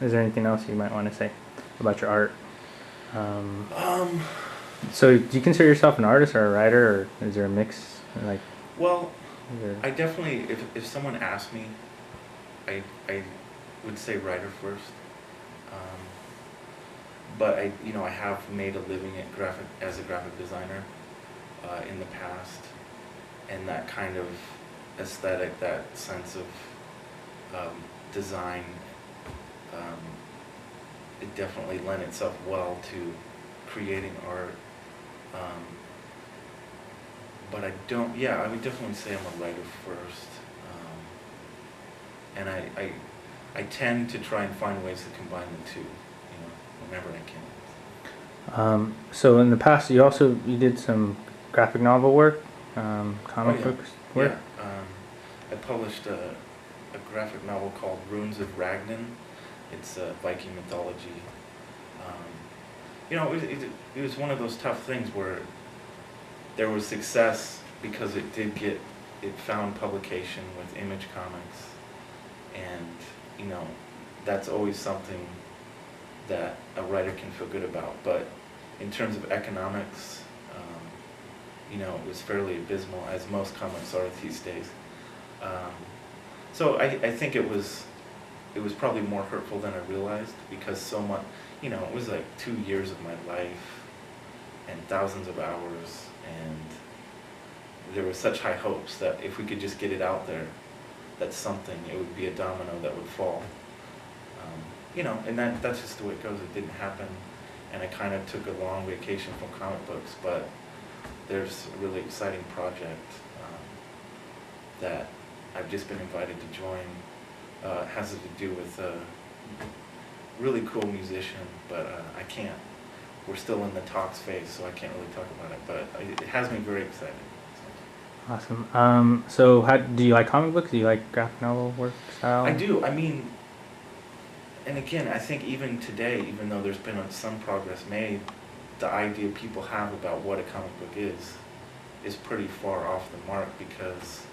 Is there anything else you might want to say about your art? Um, So, do you consider yourself an artist or a writer, or is there a mix? Like, well, is there... I definitely, if someone asked me, I would say writer first. Um, but I have made a living as a graphic designer in the past, and that kind of aesthetic, that sense of design, um, it definitely lent itself well to creating art. Um, but I don't. Yeah, I would definitely say I'm a writer first, and I tend to try and find ways to combine the two, whenever I can. So in the past, you did some graphic novel work, Oh comic yeah, books work. yeah. I published a graphic novel called Runes of Ragnan. It's Viking mythology. Um, it was one of those tough things where there was success because it found publication with Image Comics, and that's always something that a writer can feel good about. But in terms of economics, it was fairly abysmal, as most comics are these days. Um, so I think it was probably more hurtful than I realized, because so much, it was like 2 years of my life and thousands of hours, and there were such high hopes that if we could just get it out there, it would be a domino that would fall. And that's just the way it goes. It didn't happen, and I kind of took a long vacation from comic books, but there's a really exciting project that I've just been invited to join. Has to do with a really cool musician, but I can't. We're still in the talks phase, so I can't really talk about it, but it has me very excited. Awesome. So how do you like comic books? Do you like graphic novel work style? I do. I mean, and again, I think even today, even though there's been some progress made, the idea people have about what a comic book is pretty far off the mark, because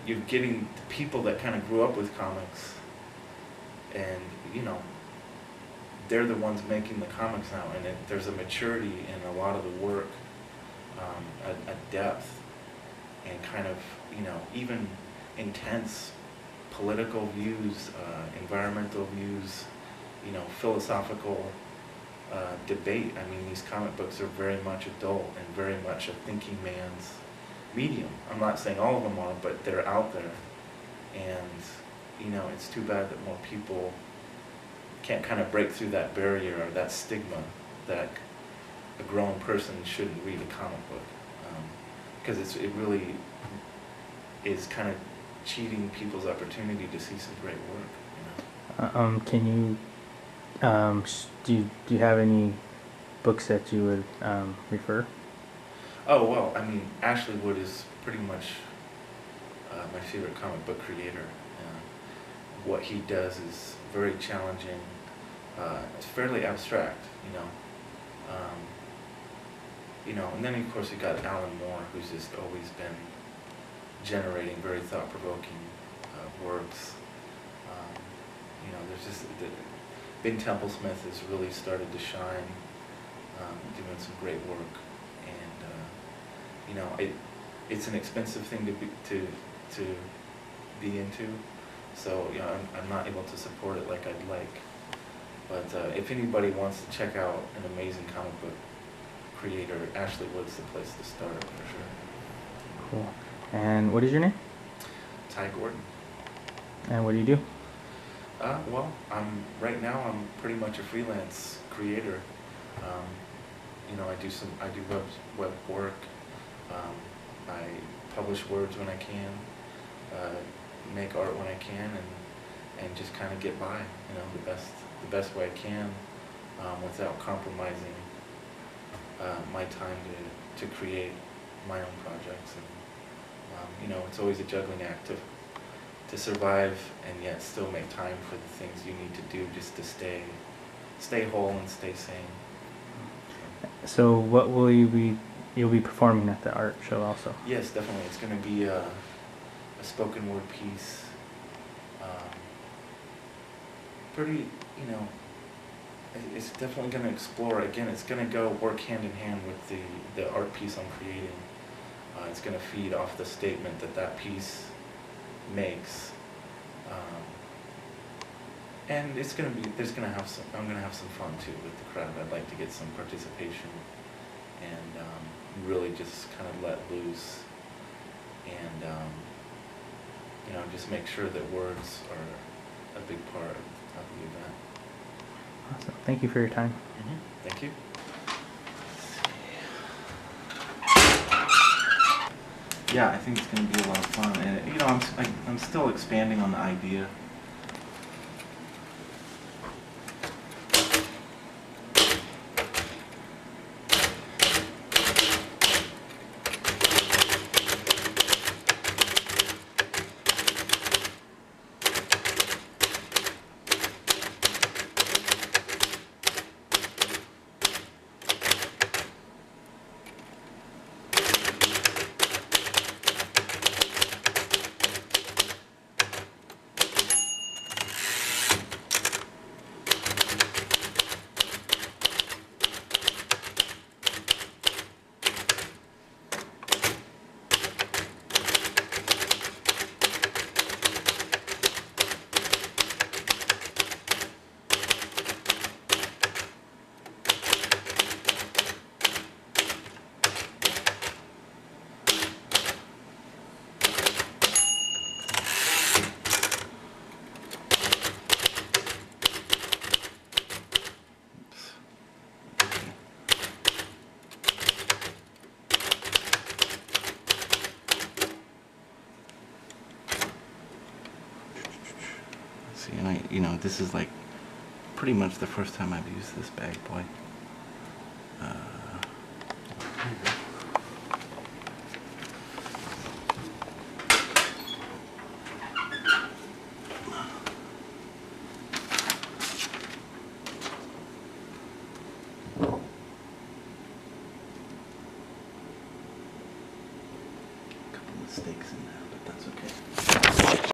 you're getting the people that kind of grew up with comics, and they're the ones making the comics now, and there's a maturity in a lot of the work, a depth, and kind of even intense political views, environmental views, philosophical debate. I mean, these comic books are very much adult and very much a thinking man's medium. I'm not saying all of them are, but they're out there. And it's too bad that more people can't kind of break through that barrier or that stigma that a grown person shouldn't read a comic book, because it really is kind of cheating people's opportunity to see some great work. Can you do you have any books that you would refer? Oh well, I mean, Ashley Wood is pretty much my favorite comic book creator. What he does is very challenging. It's fairly abstract, and then of course you got Alan Moore, who's just always been generating very thought-provoking works. There's just Ben Templesmith has really started to shine, doing some great work, and it's an expensive thing to be into, so I'm not able to support it like I'd like. But if anybody wants to check out an amazing comic book creator, Ashley Wood's the place to start for sure. Cool. And what is your name? Ty Gordon. And what do you do? Well, right now I'm pretty much a freelance creator. I do web work. I publish words when I can, make art when I can, and just kind of get by, the best way I can, without compromising my time to create my own projects. And it's always a juggling act to survive and yet still make time for the things you need to do just to stay whole and stay sane. So what will you'll be performing at the art show also? Yes, definitely. It's going to be a spoken word piece. Pretty, you know, it's definitely going to explore. Again, it's going to go work hand in hand with the art piece I'm creating. It's going to feed off the statement that piece makes. And it's going to be, I'm going to have some fun too with the crowd. I'd like to get some participation and really just kind of let loose and, you know, just make sure that words are a big part of the event. Awesome. Thank you for your time. Thank you. Yeah, I think it's going to be a lot of fun, and you know, I'm still expanding on the idea. And you know, this is like pretty much the first time I've used this bag boy. A couple mistakes in there, but that's okay.